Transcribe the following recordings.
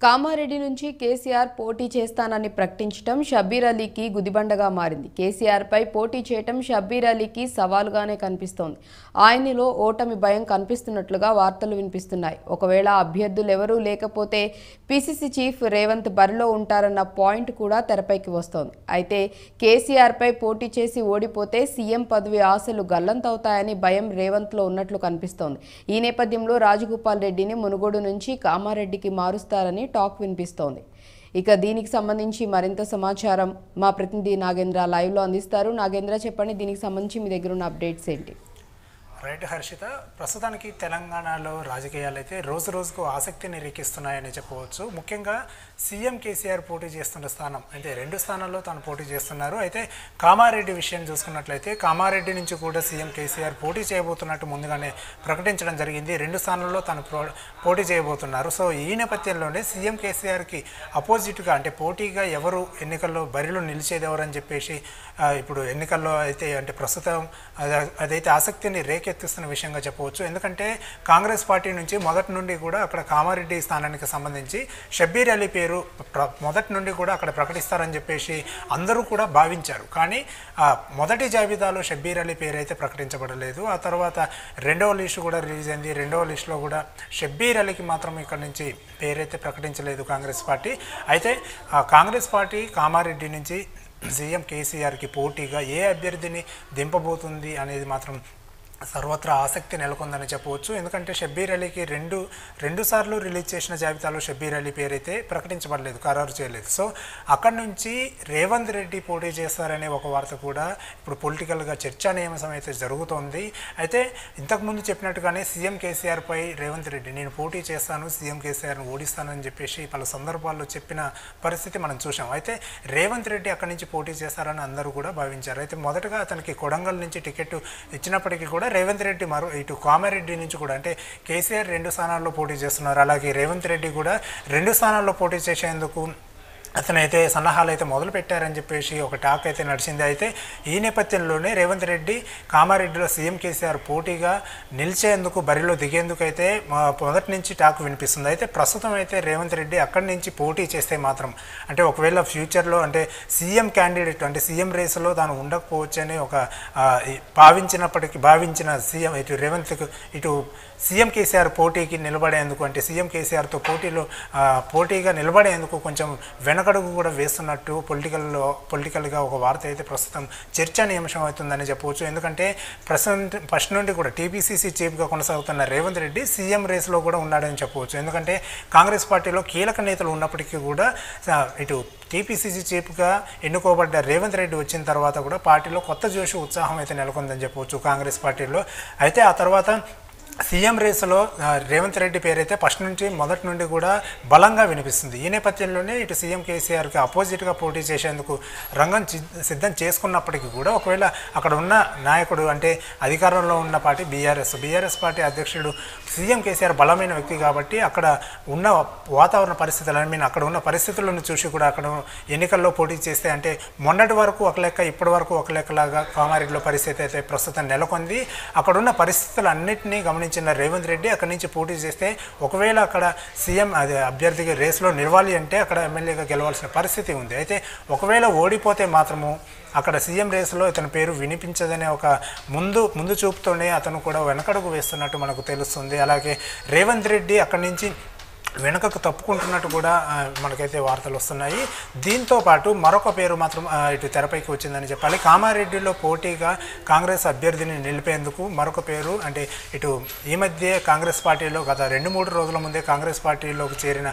కామారెడ్డి నుంచి కేసీఆర్ పోటీ చేస్తానని ప్రకటించడం షబ్బీర్ అలీకి గుదిబండగా మారింది. కేసీఆర్పై పోటీ చేయటం షబ్బీర్ అలీకి సవాలుగానే కనిపిస్తోంది. ఆయనలో ఓటమి భయం కనిపిస్తున్నట్లుగా వార్తలు వినిపిస్తున్నాయి. ఒకవేళ అభ్యర్థులు ఎవరూ లేకపోతే పీసీసీ చీఫ్ రేవంత్ బరిలో ఉంటారన్న పాయింట్ కూడా తెరపైకి వస్తోంది. అయితే కేసీఆర్పై పోటీ చేసి ఓడిపోతే సీఎం పదవి ఆశలు గల్లంతవుతాయని భయం రేవంత్లో ఉన్నట్లు కనిపిస్తోంది. ఈ నేపథ్యంలో రాజగోపాల్ రెడ్డిని మునుగోడు నుంచి కామారెడ్డికి మారుస్తారని టాక్ వినిపిస్తోంది. ఇక దీనికి సంబంధించి మరింత సమాచారం మా ప్రతినిధి నాగేంద్ర లైవ్లో అందిస్తారు. నాగేంద్ర, చెప్పండి, దీనికి సంబంధించి మీ దగ్గర ఉన్న అప్డేట్స్ ఏంటి? రైట్ హర్షిత, ప్రస్తుతానికి తెలంగాణలో రాజకీయాలు అయితే రోజు రోజుకు ఆసక్తిని రేకిస్తున్నాయని చెప్పవచ్చు. ముఖ్యంగా సీఎం కేసీఆర్ పోటీ చేస్తున్న స్థానం అంటే 2 స్థానాల్లో తాను పోటీ చేస్తున్నారు. అయితే కామారెడ్డి విషయం చూసుకున్నట్లయితే కామారెడ్డి నుంచి కూడా సీఎం కేసీఆర్ పోటీ చేయబోతున్నట్టు ముందుగానే ప్రకటించడం జరిగింది. 2 స్థానాల్లో తాను పోటీ చేయబోతున్నారు. సో ఈ నేపథ్యంలోనే సీఎం కేసీఆర్కి అపోజిట్గా అంటే పోటీగా ఎవరు ఎన్నికల్లో బరిలో నిలిచేది ఎవరని చెప్పేసి ఇప్పుడు ఎన్నికల్లో అయితే అంటే ప్రస్తుతం అదైతే ఆసక్తిని రేకెత్తిస్తున్న విషయంగా చెప్పవచ్చు. ఎందుకంటే కాంగ్రెస్ పార్టీ నుంచి మొదటి నుండి కూడా అక్కడ కామారెడ్డి స్థానానికి సంబంధించి షబ్బీర్ అలీ పేరు మొదటి నుండి కూడా అక్కడ ప్రకటిస్తారని చెప్పేసి అందరూ కూడా భావించారు. కానీ మొదటి జాబితాలో షబ్బీర్ అలీ పేరు అయితే ప్రకటించబడలేదు. ఆ తర్వాత 2వ లిస్టు కూడా రిలీజ్ అయింది. 2వ లిస్టులో కూడా షబ్బీర్ అలీకి మాత్రం ఇక్కడ నుంచి పేరైతే ప్రకటించలేదు కాంగ్రెస్ పార్టీ. అయితే కాంగ్రెస్ పార్టీ కామారెడ్డి నుంచి సీఎం కేసీఆర్కి పోటీగా ఏ అభ్యర్థిని దింపబోతుంది అనేది మాత్రం సర్వత్రా ఆసక్తి నెలకొందని చెప్పవచ్చు. ఎందుకంటే షబ్బీర్ అలీకి రెండు సార్లు రిలీజ్ చేసిన జాబితాలో షబ్బీర్ అలీ పేరైతే ప్రకటించబడలేదు, ఖరారు చేయలేదు. సో అక్కడి నుంచి రేవంత్ రెడ్డి పోటీ చేస్తారనే ఒక వార్త కూడా ఇప్పుడు పొలిటికల్గా చర్చానీయాంశం అయితే జరుగుతోంది. అయితే ఇంతకుముందు చెప్పినట్టుగానే సీఎం కేసీఆర్పై రేవంత్ రెడ్డి నేను పోటీ చేస్తాను, సీఎం కేసీఆర్ను ఓడిస్తానని చెప్పేసి పలు సందర్భాల్లో చెప్పిన పరిస్థితి మనం చూసాం. అయితే రేవంత్ రెడ్డి అక్కడి నుంచి పోటీ చేస్తారని అందరూ కూడా భావించారు. అయితే మొదటగా అతనికి కొడంగల్ నుంచి టికెట్ ఇచ్చినప్పటికీ కూడా రేవంత్ రెడ్డి ఇటు కామారెడ్డి నుంచి కూడా అంటే కేసీఆర్ 2 స్థానాల్లో పోటీ చేస్తున్నారు. అలాగే రేవంత్ రెడ్డి కూడా 2 స్థానాల్లో పోటీ చేసేందుకు అతనైతే సన్నాహాలు అయితే మొదలు పెట్టారని చెప్పేసి ఒక టాక్ అయితే నడిచింది. అయితే ఈ నేపథ్యంలోనే రేవంత్ రెడ్డి కామారెడ్డిలో సీఎం కేసీఆర్ పోటీగా నిలిచేందుకు బరిలో దిగేందుకు అయితే మొదటి నుంచి టాక్ వినిపిస్తుంది. అయితే ప్రస్తుతం అయితే రేవంత్ రెడ్డి అక్కడి నుంచి పోటీ చేస్తే మాత్రం అంటే ఒకవేళ ఫ్యూచర్లో అంటే సీఎం క్యాండిడేట్ అంటే సీఎం రేసులో తాను ఉండకపోవచ్చు అని ఒక భావించిన సీఎం ఇటు రేవంత్ ఇటు సీఎం కేసీఆర్ పోటీకి నిలబడేందుకు అంటే సీఎం కేసీఆర్తో పోటీగా నిలబడేందుకు కొంచెం వెనకడుగు కూడా వేస్తున్నట్టు పొలిటికల్గా ఒక వార్త అయితే ప్రస్తుతం చర్చానీయాంశం అవుతుందని చెప్పవచ్చు. ఎందుకంటే ఫస్ట్ నుండి కూడా టీపీసీసీ చీఫ్గా కొనసాగుతున్న రేవంత్ రెడ్డి సీఎం రేసులో కూడా ఉన్నాడని చెప్పవచ్చు. ఎందుకంటే కాంగ్రెస్ పార్టీలో కీలక నేతలు ఉన్నప్పటికీ కూడా ఇటు టీపీసీసీ చీఫ్గా ఎన్నుకోబడ్డ రేవంత్ రెడ్డి వచ్చిన తర్వాత కూడా పార్టీలో కొత్త జోషు ఉత్సాహం అయితే నెలకొందని చెప్పవచ్చు కాంగ్రెస్ పార్టీలో. అయితే ఆ తర్వాత సీఎం రేసులో రేవంత్ రెడ్డి పేరైతే మొదటి నుండి కూడా బలంగా వినిపిస్తుంది. ఈ నేపథ్యంలోనే ఇటు సీఎం కేసీఆర్కి అపోజిట్గా పోటీ చేసేందుకు రంగం సిద్ధం చేసుకున్నప్పటికీ కూడా ఒకవేళ అక్కడ ఉన్న నాయకుడు అంటే అధికారంలో ఉన్న పార్టీ బీఆర్ఎస్ పార్టీ అధ్యక్షుడు సీఎం కేసీఆర్ బలమైన వ్యక్తి కాబట్టి అక్కడ ఉన్న వాతావరణ పరిస్థితులు అక్కడ ఉన్న పరిస్థితులను చూసి కూడా అక్కడ ఎన్నికల్లో పోటీ చేస్తే అంటే మొన్నటి వరకు ఒక లెక్క ఇప్పటి వరకు ఒక లెక్కలాగా కామారెడ్డిలో పరిస్థితి అయితే ప్రస్తుతం నెలకొంది. అక్కడున్న పరిస్థితులు అన్నింటినీ గమనించిన రేవంత్ రెడ్డి అక్కడి నుంచి పోటీ చేస్తే ఒకవేళ అక్కడ సీఎం అభ్యర్థిగా రేసులో నిలవాలి అంటే అక్కడ ఎమ్మెల్యేగా గెలవాల్సిన పరిస్థితి ఉంది. అయితే ఒకవేళ ఓడిపోతే మాత్రము అక్కడ సీఎం రేసులో ఇతని పేరు వినిపించదనే ఒక ముందు చూపుతోనే అతను కూడా వెనకడుగు వేస్తున్నట్టు మనకు తెలుస్తుంది. అలాగే రేవంత్ రెడ్డి అక్కడి నుంచి వెనుకకు తప్పుకుంటున్నట్టు కూడా మనకైతే వార్తలు వస్తున్నాయి. దీంతో పాటు మరొక పేరు మాత్రం ఇటు తెరపైకి వచ్చిందని చెప్పాలి. కామారెడ్డిలో పోటీగా కాంగ్రెస్ అభ్యర్థిని నిలిపేందుకు మరొక పేరు అంటే ఇటు ఈ మధ్య కాంగ్రెస్ పార్టీలో గత 2-3 రోజుల ముందే కాంగ్రెస్ పార్టీలోకి చేరిన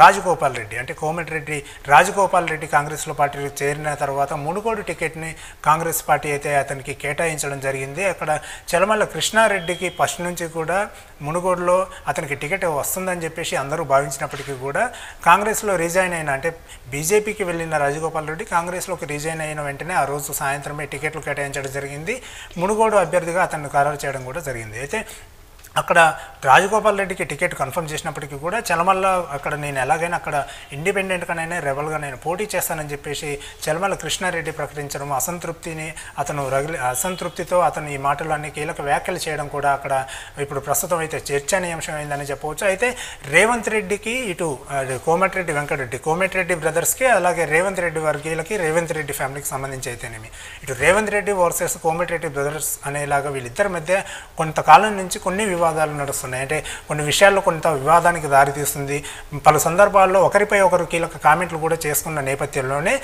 రాజగోపాల్ రెడ్డి అంటే కోమటిరెడ్డి రాజగోపాల్ రెడ్డి కాంగ్రెస్లో పార్టీలో చేరిన తర్వాత మునుగోడు టికెట్ని కాంగ్రెస్ పార్టీ అయితే అతనికి కేటాయించడం జరిగింది. అక్కడ చలమల్ల కృష్ణారెడ్డికి ఫస్ట్ నుంచి కూడా మునుగోడులో అతనికి టికెట్ వస్తుందని చెప్పేసి అందరూ భావించినప్పటికీ కూడా కాంగ్రెస్లో రిజైన్ అయిన అంటే బీజేపీకి వెళ్ళిన రాజగోపాల్ రెడ్డి కాంగ్రెస్లోకి రిజైన్ అయిన వెంటనే ఆ రోజు సాయంత్రమే టికెట్లు కేటాయించడం జరిగింది. మునుగోడు అభ్యర్థిగా అతన్ని ఖరారు చేయడం కూడా జరిగింది. అయితే అక్కడ రాజగోపాల్ రెడ్డికి టికెట్ కన్ఫర్మ్ చేసినప్పటికీ కూడా చలమల్ల అక్కడ నేను ఎలాగైనా అక్కడ ఇండిపెండెంట్గానైనా రెబల్గా నేను పోటీ చేస్తానని చెప్పేసి చలమల్ల కృష్ణారెడ్డి ప్రకటించడం అసంతృప్తితో అతను ఈ మాటలన్నీ కీలక వ్యాఖ్యలు చేయడం కూడా అక్కడ ఇప్పుడు ప్రస్తుతం అయితే చర్చనీయాంశం అయిందని చెప్పవచ్చు. అయితే రేవంత్ రెడ్డికి ఇటు కోమటిరెడ్డి వెంకటరెడ్డి కోమటిరెడ్డి బ్రదర్స్కి అలాగే రేవంత్ రెడ్డి వర్గీయులకి రేవంత్ రెడ్డి ఫ్యామిలీకి సంబంధించి అయితేనేమి ఇటు రేవంత్ రెడ్డి వర్సెస్ కోమటిరెడ్డి బ్రదర్స్ అనేలాగా వీళ్ళిద్దరి మధ్య కొంతకాలం నుంచి కొన్ని వివాదాలు నడుస్తున్నాయి. అంటే కొన్ని విషయాల్లో కొంత వివాదానికి దారితీస్తుంది. పలు సందర్భాల్లో ఒకరిపై ఒకరు కీలక కామెంట్లు కూడా చేసుకున్న నేపథ్యంలోనే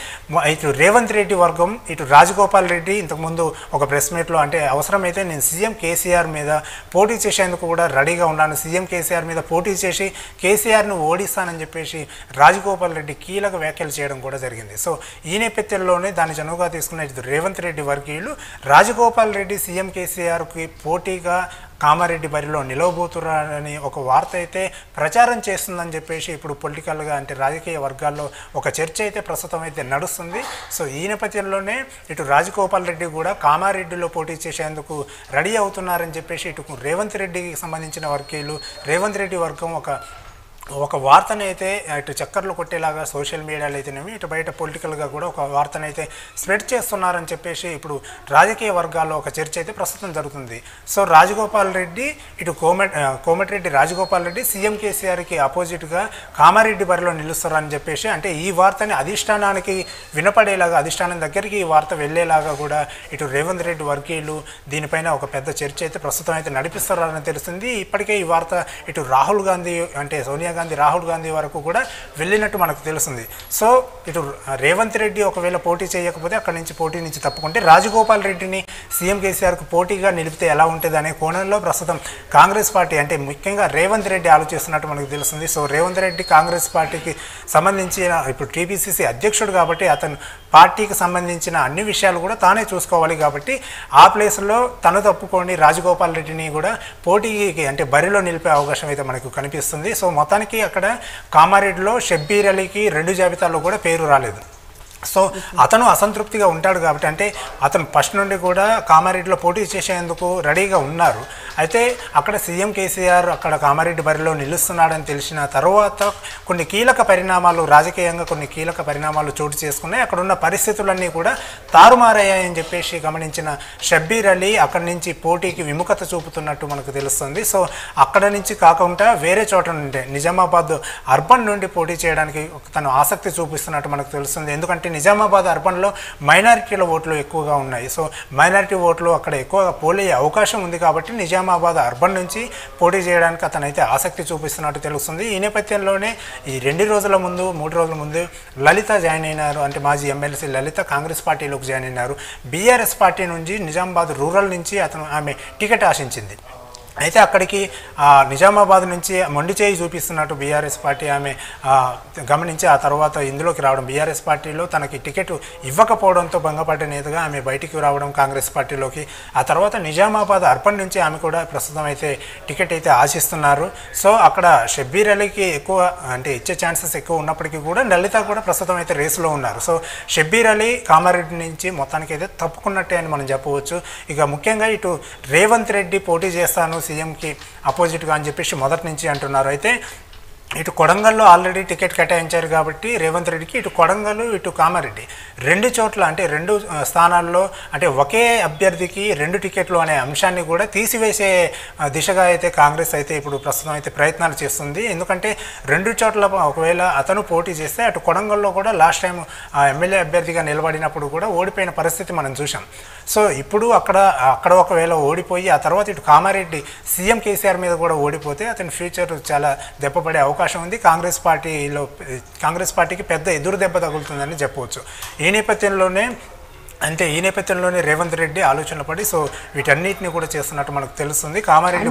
ఇటు రేవంత్ రెడ్డి వర్గం ఇటు రాజగోపాల్ రెడ్డి ఇంతకుముందు ఒక ప్రెస్ మీట్లో అంటే అవసరమైతే నేను సీఎం కేసీఆర్ మీద పోటీ చేసేందుకు కూడా రెడీగా ఉన్నాను, సీఎం కేసీఆర్ మీద పోటీ చేసి కేసీఆర్ను ఓడిస్తానని చెప్పేసి రాజగోపాల్ రెడ్డి కీలక వ్యాఖ్యలు చేయడం కూడా జరిగింది. సో ఈ నేపథ్యంలోనే దాన్ని చనువుగా తీసుకున్న ఇటు రేవంత్ రెడ్డి వర్గీయులు రాజగోపాల్ రెడ్డి సీఎం కేసీఆర్కి పోటీగా కామారెడ్డి బరిలో నిలవబోతున్నారని ఒక వార్త అయితే ప్రచారం చేస్తుందని చెప్పేసి ఇప్పుడు పొలిటికల్గా అంటే రాజకీయ వర్గాల్లో ఒక చర్చ అయితే ప్రస్తుతం అయితే నడుస్తుంది. సో ఈ నేపథ్యంలోనే ఇటు రాజగోపాల్ రెడ్డి కూడా కామారెడ్డిలో పోటీ చేసేందుకు రెడీ అవుతున్నారని చెప్పేసి ఇటు రేవంత్ రెడ్డికి సంబంధించిన వర్గీయులు రేవంత్ రెడ్డి వర్గం ఒక వార్తనైతే ఇటు చక్కర్లు కొట్టేలాగా సోషల్ మీడియాలో అయితేనేమి ఇటు బయట పొలిటికల్గా కూడా ఒక వార్తనైతే స్ప్రెడ్ చేస్తున్నారని చెప్పేసి ఇప్పుడు రాజకీయ వర్గాల్లో ఒక చర్చ అయితే ప్రస్తుతం జరుగుతుంది. సో రాజగోపాల్ రెడ్డి ఇటు కోమటిరెడ్డి రాజగోపాల్ రెడ్డి సీఎం కేసీఆర్కి అపోజిట్గా కామారెడ్డి బరిలో నిలుస్తారని చెప్పేసి అంటే ఈ వార్తని అధిష్టానానికి వినపడేలాగా అధిష్టానం దగ్గరికి ఈ వార్త వెళ్ళేలాగా కూడా ఇటు రేవంత్ రెడ్డి వర్గీయులు దీనిపైన ఒక పెద్ద చర్చ అయితే ప్రస్తుతం అయితే నడిపిస్తారని తెలుస్తుంది. ఇప్పటికే ఈ వార్త ఇటు రాహుల్ గాంధీ అంటే సోనియా గాంధీ రాహుల్ గాంధీ వరకు కూడా వెళ్ళినట్టు మనకు తెలుస్తుంది. సో ఇటు రేవంత్ రెడ్డి ఒకవేళ పోటీ చేయకపోతే అక్కడి నుంచి పోటీ నుంచి తప్పుకుంటే రాజగోపాల్ రెడ్డిని సీఎం కేసీఆర్కు పోటీగా నిలిపితే ఎలా ఉంటుంది అనే కోణంలో ప్రస్తుతం కాంగ్రెస్ పార్టీ అంటే ముఖ్యంగా రేవంత్ రెడ్డి ఆలోచిస్తున్నట్టు మనకు తెలుస్తుంది. సో రేవంత్ రెడ్డి కాంగ్రెస్ పార్టీకి సంబంధించిన ఇప్పుడు టీపీసీసీ అధ్యక్షుడు కాబట్టి అతను పార్టీకి సంబంధించిన అన్ని విషయాలు కూడా తానే చూసుకోవాలి కాబట్టి ఆ ప్లేస్లో తను తప్పుకొని రాజగోపాల్ రెడ్డిని కూడా పోటీకి అంటే బరిలో నిలిపే అవకాశం అయితే మనకు కనిపిస్తుంది. సో మొత్తానికి అక్కడ కామారెడ్డిలో షబ్బీర్ అలీకి 2 జాబితాల్లో కూడా పేరు రాలేదు. సో అతను అసంతృప్తిగా ఉంటాడు కాబట్టి అంటే అతను ఫస్ట్ నుండి కూడా కామారెడ్డిలో పోటీ చేసేందుకు రెడీగా ఉన్నారు. అయితే అక్కడ సీఎం కేసీఆర్ అక్కడ కామారెడ్డి బరిలో నిలుస్తున్నాడని తెలిసిన తర్వాత కొన్ని కీలక పరిణామాలు రాజకీయంగా కొన్ని కీలక పరిణామాలు చోటు చేసుకున్నాయి. అక్కడ ఉన్న పరిస్థితులన్నీ కూడా తారుమారయ్యాయని చెప్పేసి గమనించిన షబ్బీర్ అలీ అక్కడి నుంచి పోటీకి విముఖత చూపుతున్నట్టు మనకు తెలుస్తుంది. సో అక్కడ నుంచి కాకుండా వేరే చోట నుండి నిజామాబాద్ అర్బన్ నుండి పోటీ చేయడానికి తను ఆసక్తి చూపిస్తున్నట్టు మనకు తెలుస్తుంది. ఎందుకంటే నిజామాబాద్ అర్బన్లో మైనారిటీల ఓట్లు ఎక్కువగా ఉన్నాయి. సో మైనారిటీ ఓట్లు అక్కడ ఎక్కువగా పోలే అవకాశం ఉంది కాబట్టి నిజామాబాద్ అర్బన్ నుంచి పోటీ చేయడానికి అతనైతే ఆసక్తి చూపిస్తున్నట్టు తెలుస్తుంది. ఈ నేపథ్యంలోనే ఈ 2 రోజుల ముందు 3 రోజుల ముందు లలిత జాయిన్ అయినారు. అంటే మాజీ ఎమ్మెల్సీ లలిత కాంగ్రెస్ పార్టీలోకి జాయిన్ అయినారు. బీఆర్ఎస్ పార్టీ నుంచి నిజామాబాద్ రూరల్ నుంచి ఆమె టికెట్ ఆశించింది. అయితే అక్కడికి నిజామాబాద్ నుంచి మొండి చేయి చూపిస్తున్నట్టు బీఆర్ఎస్ పార్టీ ఆమె గమనించి ఆ తర్వాత ఇందులోకి రావడం బీఆర్ఎస్ పార్టీలో తనకి టికెట్ ఇవ్వకపోవడంతో భంగపడ్డ నేతగా ఆమె బయటికి రావడం కాంగ్రెస్ పార్టీలోకి. ఆ తర్వాత నిజామాబాద్ అర్బన్ నుంచి ఆమె కూడా ప్రస్తుతం అయితే టికెట్ అయితే ఆశిస్తున్నారు. సో అక్కడ షబ్బీర్ అలీకి ఎక్కువ అంటే ఇచ్చే ఛాన్సెస్ ఎక్కువ ఉన్నప్పటికీ కూడా లలిత కూడా ప్రస్తుతం అయితే రేసులో ఉన్నారు. సో షబ్బీర్ అలీ కామారెడ్డి నుంచి మొత్తానికి అయితే తప్పుకున్నట్టే అని మనం చెప్పవచ్చు. ఇక ముఖ్యంగా ఇటు రేవంత్ రెడ్డి పోటీ చేస్తాను సీఎంకి అపోజిట్గా అని చెప్పేసి మొదటి నుంచి అంటున్నారు. అయితే ఇటు కొడంగల్లో ఆల్రెడీ టికెట్ కేటాయించారు కాబట్టి రేవంత్ రెడ్డికి ఇటు కొడంగల్ ఇటు కామారెడ్డి 2 చోట్ల అంటే 2 స్థానాల్లో అంటే ఒకే అభ్యర్థికి 2 టికెట్లు అనే అంశాన్ని కూడా తీసివేసే దిశగా అయితే కాంగ్రెస్ అయితే ఇప్పుడు ప్రస్తుతం అయితే ప్రయత్నాలు చేస్తుంది. ఎందుకంటే 2 చోట్ల ఒకవేళ అతను పోటీ చేస్తే అటు కొడంగల్లో కూడా లాస్ట్ టైం ఎమ్మెల్యే అభ్యర్థిగా నిలబడినప్పుడు కూడా ఓడిపోయిన పరిస్థితి మనం చూసాం. సో ఇప్పుడు అక్కడ ఒకవేళ ఓడిపోయి ఆ తర్వాత ఇటు కామారెడ్డి సీఎం కేసీఆర్ మీద కూడా ఓడిపోతే అతని ఫ్యూచర్ చాలా దెబ్బపడే అవకాశం ఉంది. కాంగ్రెస్ పార్టీకి పెద్ద ఎదురు దెబ్బ తగులుతుందని చెప్పవచ్చు. ఈ నేపథ్యంలోనే రేవంత్ రెడ్డి ఆలోచనలు పడి సో వీటన్నిటిని కూడా చేస్తున్నట్టు మనకు తెలుస్తుంది. కామారెడ్డి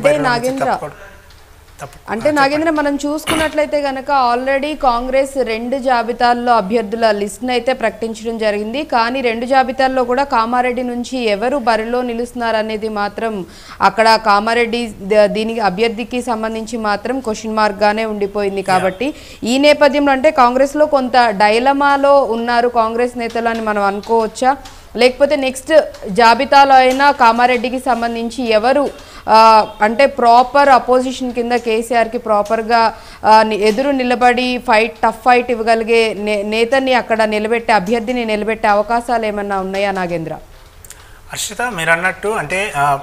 అంటే నాగేంద్ర మనం చూసుకున్నట్లయితే కనుక ఆల్రెడీ కాంగ్రెస్ 2 జాబితాల్లో అభ్యర్థుల లిస్ట్ని అయితే ప్రకటించడం జరిగింది. కానీ 2 జాబితాల్లో కూడా కామారెడ్డి నుంచి ఎవరు బరిలో నిలుస్తున్నారు అనేది మాత్రం అక్కడ కామారెడ్డి దీనికి అభ్యర్థికి సంబంధించి మాత్రం క్వశ్చన్ మార్క్గానే ఉండిపోయింది. కాబట్టి ఈ నేపథ్యంలో అంటే కాంగ్రెస్లో కొంత డైలమాలో ఉన్నారు కాంగ్రెస్ నేతలు అని మనం అనుకోవచ్చా? లేకపోతే నెక్స్ట్ జాబితాలో అయినా కామారెడ్డికి సంబంధించి ఎవరు అంటే ప్రాపర్ అపోజిషన్ కింద కేసీఆర్కి ప్రాపర్గా ఎదురు నిలబడి టఫ్ ఫైట్ ఇవ్వగలిగే నేతని అక్కడ నిలబెట్టే అభ్యర్థిని నిలబెట్టే అవకాశాలు ఏమన్నా ఉన్నాయా నాగేంద్ర? హర్షిత, మీరు అన్నట్టు అంటే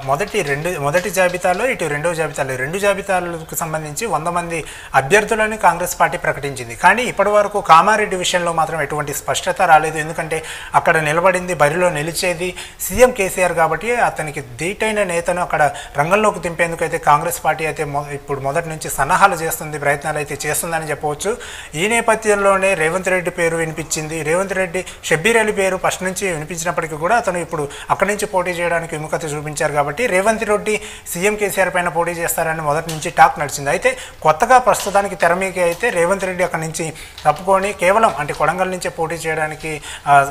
మొదటి జాబితాలో ఇటు రెండో జాబితాలో రెండు జాబితాలకు సంబంధించి 100 మంది అభ్యర్థులను కాంగ్రెస్ పార్టీ ప్రకటించింది. కానీ ఇప్పటి వరకు కామారెడ్డి విషయంలో మాత్రం ఎటువంటి స్పష్టత రాలేదు. ఎందుకంటే అక్కడ నిలబడింది, బరిలో నిలిచేది సీఎం కేసీఆర్ కాబట్టి అతనికి ధీటైన నేతను అక్కడ రంగంలోకి దింపేందుకు అయితే కాంగ్రెస్ పార్టీ అయితే ఇప్పుడు మొదటి నుంచి సన్నాహాలు చేస్తుంది, ప్రయత్నాలు అయితే చేస్తుందని చెప్పవచ్చు. ఈ నేపథ్యంలోనే రేవంత్ రెడ్డి పేరు వినిపించింది. రేవంత్ రెడ్డి, షబ్బీర్ అలీ పేరు ఫస్ట్ నుంచి వినిపించినప్పటికీ కూడా అతను ఇప్పుడు అక్కడి నుంచి పోటీ చేయడానికి విముఖత చూపించారు. కాబట్టి రేవంత్ రెడ్డి సీఎం కేసీఆర్ పైన పోటీ చేస్తారని మొదటి నుంచి టాక్ నడిచింది. అయితే కొత్తగా ప్రస్తుతానికి తెరమీకి అయితే రేవంత్ రెడ్డి అక్కడి నుంచి తప్పుకొని కేవలం అంటే కొడంగల్ నుంచే పోటీ చేయడానికి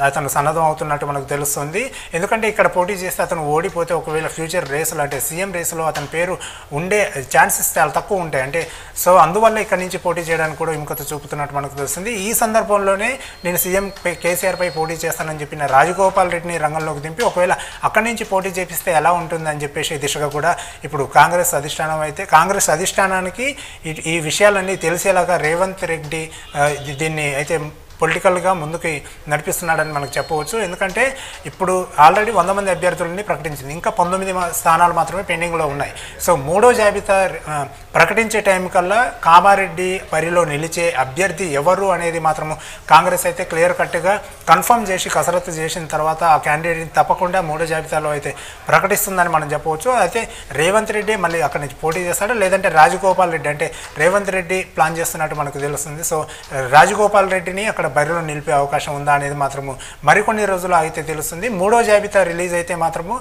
అతను సన్నద్ధం అవుతున్నట్టు మనకు తెలుస్తుంది. ఎందుకంటే ఇక్కడ పోటీ చేస్తే అతను ఓడిపోతే ఒకవేళ ఫ్యూచర్ రేసులో అంటే సీఎం రేసులో అతని పేరు ఉండే ఛాన్సెస్ చాలా తక్కువ ఉంటాయి. అంటే సో అందువల్ల ఇక్కడ నుంచి పోటీ చేయడానికి కూడా విముఖత చూపుతున్నట్టు మనకు తెలుస్తుంది. ఈ సందర్భంలోనే నేను సీఎం కేసీఆర్ పై పోటీ చేస్తానని చెప్పిన రాజగోపాల్ రెడ్డిని రంగంలోకి దింపి ఒకవేళ అక్కడి నుంచి పోటీ చేపిస్తే ఎలా ఉంటుందని చెప్పేసి దిశగా కూడా ఇప్పుడు కాంగ్రెస్ అధిష్టానానికి ఈ విషయాలన్నీ తెలిసేలాగా రేవంత్ రెడ్డి దీన్ని అయితే పొలిటికల్గా ముందుకు నడిపిస్తున్నాడని మనకు చెప్పవచ్చు. ఎందుకంటే ఇప్పుడు ఆల్రెడీ 100 మంది అభ్యర్థులని ప్రకటించింది, ఇంకా 19 స్థానాలు మాత్రమే పెండింగ్లో ఉన్నాయి. సో మూడో జాబితా ప్రకటించే టైం కల్లా కామారెడ్డి బరిలో నిలిచే అభ్యర్థి ఎవరు అనేది మాత్రము కాంగ్రెస్ అయితే క్లియర్ కట్గా కన్ఫర్మ్ చేసి కసరత్తు చేసిన తర్వాత ఆ క్యాండిడేట్ని తప్పకుండా మూడో జాబితాలో అయితే ప్రకటిస్తుందని మనం చెప్పవచ్చు. అయితే రేవంత్ రెడ్డి మళ్ళీ అక్కడి నుంచి పోటీ చేస్తాడు, లేదంటే రాజగోపాల్ రెడ్డి అంటే రేవంత్ రెడ్డి ప్లాన్ చేస్తున్నట్టు మనకు తెలుస్తుంది. సో రాజగోపాల్ రెడ్డిని అక్కడ బరిలో నిలిపే అవకాశం ఉందా అనేది మాత్రము మరికొన్ని రోజులు అయితే తెలుస్తుంది. మూడో జాబితా రిలీజ్ అయితే మాత్రము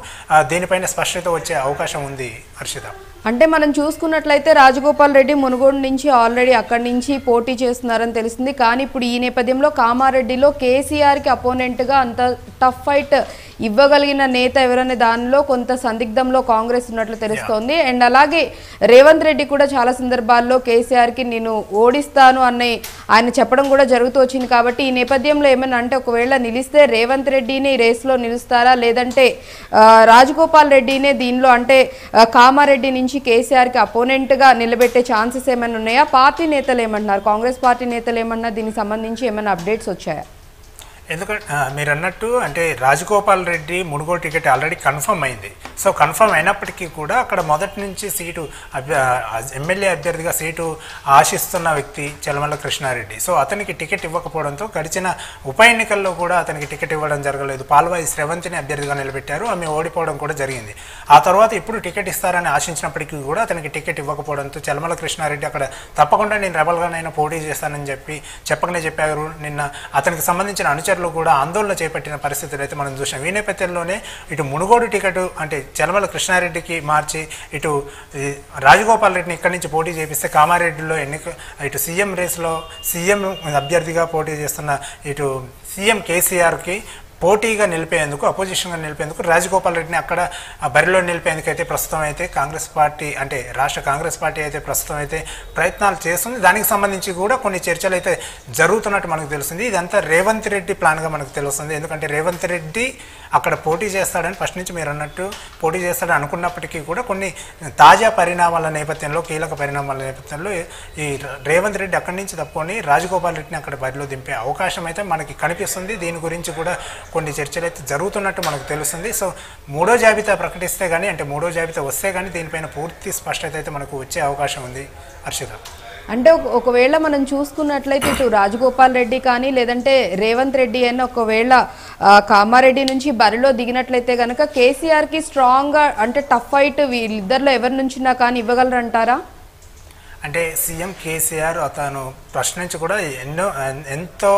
దీనిపైన స్పష్టత వచ్చే అవకాశం ఉంది. హర్షిత, అంటే మనం చూసుకున్నట్లయితే రాజగోపాల్ రెడ్డి మునుగోడు నుంచి ఆల్రెడీ అక్కడి నుంచి పోటీ చేస్తున్నారని తెలిసింది. కానీ ఇప్పుడు ఈ నేపథ్యంలో కామారెడ్డిలో కేసీఆర్కి అపోనెంట్గా అంత టఫ్ ఫైట్ ఇవ్వగలిగిన నేత ఎవరనే దానిలో కొంత సందిగ్ధంలో కాంగ్రెస్ ఉన్నట్లు తెలుస్తోంది. అండ్ అలాగే రేవంత్ రెడ్డి కూడా చాలా సందర్భాల్లో కేసీఆర్కి నేను ఓడిస్తాను అని ఆయన చెప్పడం కూడా జరుగుతూ వచ్చింది. కాబట్టి ఈ నేపథ్యంలో ఏమన్నా అంటే ఒకవేళ నిలిస్తే రేవంత్ రెడ్డిని రేస్లో నిలుస్తారా, లేదంటే రాజగోపాల్ రెడ్డినే దీనిలో అంటే కామారెడ్డి నుంచి కేసీఆర్కి అపోనెంట్గా నిలబెట్టే ఛాన్సెస్ ఏమైనా ఉన్నాయా? పార్టీ నేతలు ఏమంటున్నారు, కాంగ్రెస్ పార్టీ నేతలు ఏమన్నా దీనికి సంబంధించి ఏమైనా అప్డేట్స్ వచ్చాయా? ఎందుకంటే మీరు అన్నట్టు అంటే Rajagopal Reddy Munugode ticket already confirm అయింది. సో కన్ఫర్మ్ అయినప్పటికీ కూడా అక్కడ మొదటి నుంచి సీటు ఎమ్మెల్యే అభ్యర్థిగా సీటు ఆశిస్తున్న వ్యక్తి చలమల కృష్ణారెడ్డి. సో అతనికి టికెట్ ఇవ్వకపోవడంతో గడిచిన ఉప ఎన్నికల్లో కూడా అతనికి టికెట్ ఇవ్వడం జరగలేదు. పాల్వాయి శ్రవంతిని అభ్యర్థిగా నిలబెట్టారు, ఆమె ఓడిపోవడం కూడా జరిగింది. ఆ తర్వాత ఇప్పుడు టికెట్ ఇస్తారని ఆశించినప్పటికీ కూడా అతనికి టికెట్ ఇవ్వకపోవడంతో చలమల కృష్ణారెడ్డి అక్కడ తప్పకుండా నేను రెబల్గానైనా పోటీ చేస్తానని చెప్పకనే చెప్పారు. నిన్న అతనికి సంబంధించిన అనుచరులు కూడా ఆందోళన చేపట్టిన పరిస్థితులు అయితే మనం చూసాం. ఈ నేపథ్యంలోనే ఇటు మునుగోడు టికెట్ అంటే చలమల కృష్ణారెడ్డికి మార్చి ఇటు రాజగోపాల్ రెడ్డిని ఇక్కడి నుంచి పోటీ చేపిస్తే కామారెడ్డిలో ఇటు సీఎం రేస్లో సీఎం అభ్యర్థిగా పోటీ చేస్తున్న ఇటు సీఎం కేసీఆర్కి పోటీగా నిలిపేందుకు, అపోజిషన్గా నిలిపేందుకు రాజగోపాల్ రెడ్డిని అక్కడ బరిలో నిలిపేందుకు అయితే ప్రస్తుతం అయితే కాంగ్రెస్ పార్టీ అంటే రాష్ట్ర కాంగ్రెస్ పార్టీ అయితే ప్రస్తుతం అయితే ప్రయత్నాలు చేస్తుంది. దానికి సంబంధించి కూడా కొన్ని చర్చలు అయితే జరుగుతున్నట్టు మనకు తెలుస్తుంది. ఇదంతా రేవంత్ రెడ్డి ప్లాన్గా మనకు తెలుస్తుంది. ఎందుకంటే రేవంత్ రెడ్డి అక్కడ పోటీ చేస్తాడని ఫస్ట్ నుంచి మీరు అన్నట్టు పోటీ చేస్తాడని అనుకున్నప్పటికీ కూడా కొన్ని తాజా పరిణామాల నేపథ్యంలో, కీలక పరిణామాల నేపథ్యంలో ఈ రేవంత్ రెడ్డి అక్కడి నుంచి తప్పుకొని రాజగోపాల్ రెడ్డిని అక్కడ బరిలో దింపే అవకాశం అయితే మనకి కనిపిస్తుంది. దీని గురించి కూడా కొన్ని చర్చలు అయితే జరుగుతున్నట్టు మనకు తెలుస్తుంది. సో మూడో జాబితా ప్రకటిస్తే కానీ అంటే మూడో జాబితా వస్తే కానీ దీనిపైన పూర్తి స్పష్టత అయితే మనకు వచ్చే అవకాశం ఉంది. హర్షిత, అంటే ఒకవేళ మనం చూసుకున్నట్లయితే ఇటు రాజగోపాల్ రెడ్డి కానీ లేదంటే రేవంత్ రెడ్డి అని ఒకవేళ కామారెడ్డి నుంచి బరిలో దిగినట్లయితే కనుక కేసీఆర్కి స్ట్రాంగ్గా అంటే టఫ్ ఫైట్ వీళ్ళిద్దరిలో ఎవరి నుంచినా కానీ ఇవ్వగలరంటారా? అంటే సీఎం కేసీఆర్ అతను ఫస్ట్ నుంచి కూడా ఎంతో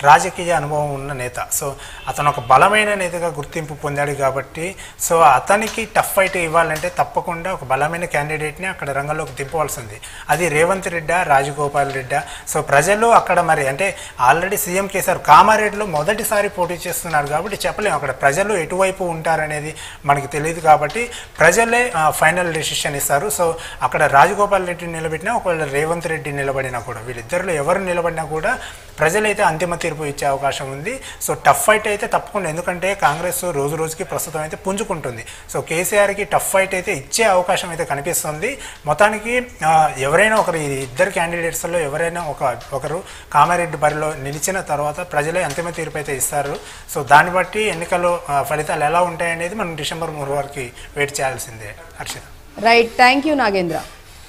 రాజకీయ అనుభవం ఉన్న నేత. సో అతను ఒక బలమైన నేతగా గుర్తింపు పొందాడు కాబట్టి సో అతనికి టఫ్ ఫైట్ ఇవ్వాలంటే తప్పకుండా ఒక బలమైన క్యాండిడేట్ని అక్కడ రంగంలోకి దింపవలసింది. అది రేవంత్ రెడ్డా, రాజగోపాల్ రెడ్డా. సో ప్రజలు అక్కడ మరి అంటే ఆల్రెడీ సీఎం కేసీఆర్ కామారెడ్డిలో మొదటిసారి పోటీ చేస్తున్నారు కాబట్టి చెప్పలేము అక్కడ ప్రజలు ఎటువైపు ఉంటారనేది మనకి తెలియదు. కాబట్టి ప్రజలే ఫైనల్ డెసిషన్ ఇస్తారు. సో అక్కడ రాజగోపాల్ రెడ్డిని నిలబెట్టినా ఒకవేళ రేవంత్ రెడ్డి నిలబడినా కూడా వీళ్ళిద్దరు ఇద్దరిలో ఎవరు నిలబడినా కూడా ప్రజలైతే అంతిమ తీర్పు ఇచ్చే అవకాశం ఉంది. సో టఫ్ ఫైట్ అయితే తప్పకుండా, ఎందుకంటే కాంగ్రెస్ రోజు రోజుకి ప్రస్తుతం అయితే పుంజుకుంటుంది. సో కేసీఆర్కి టఫ్ ఫైట్ అయితే ఇచ్చే అవకాశం అయితే కనిపిస్తుంది. మొత్తానికి ఎవరైనా ఒకరు, ఇద్దరు క్యాండిడేట్స్లో ఎవరైనా ఒకరు కామారెడ్డి బరిలో నిలిచిన తర్వాత ప్రజలే అంతిమ తీర్పు అయితే ఇస్తారు. సో దాన్ని బట్టి ఎన్నికల్లో ఫలితాలు ఎలా ఉంటాయనేది మనం డిసెంబర్ 3 వరకు వెయిట్ చేయాల్సిందే. Harshita. Right, thank you Nagendra.